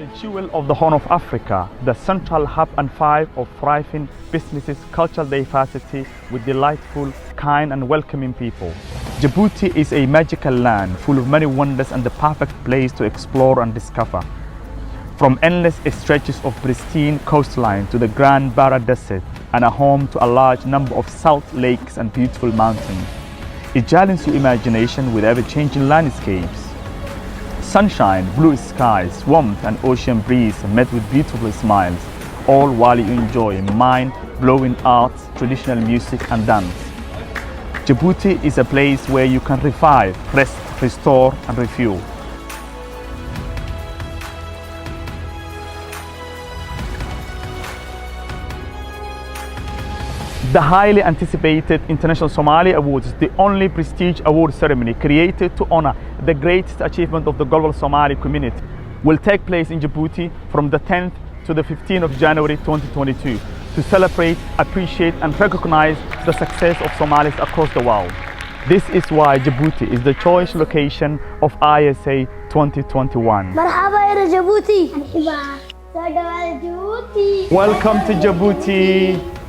The jewel of the Horn of Africa, the central hub and five of thriving businesses, cultural diversity with delightful, kind and welcoming people. Djibouti is a magical land full of many wonders and the perfect place to explore and discover. From endless stretches of pristine coastline to the Grand Barra Desert and a home to a large number of salt lakes and beautiful mountains, it challenges your imagination with ever-changing landscapes. Sunshine, blue skies, warmth and ocean breeze met with beautiful smiles, all while you enjoy mind-blowing arts, traditional music and dance. Djibouti is a place where you can revive, rest, restore and refuel. The highly anticipated International Somali Awards is the only prestige award ceremony created to honor the greatest achievement of the global Somali community. Will take place in Djibouti from the 10th to the 15th of January 2022 to celebrate, appreciate and recognize the success of Somalis across the world. This is why Djibouti is the choice location of ISA 2021. Djibouti. Welcome to Djibouti.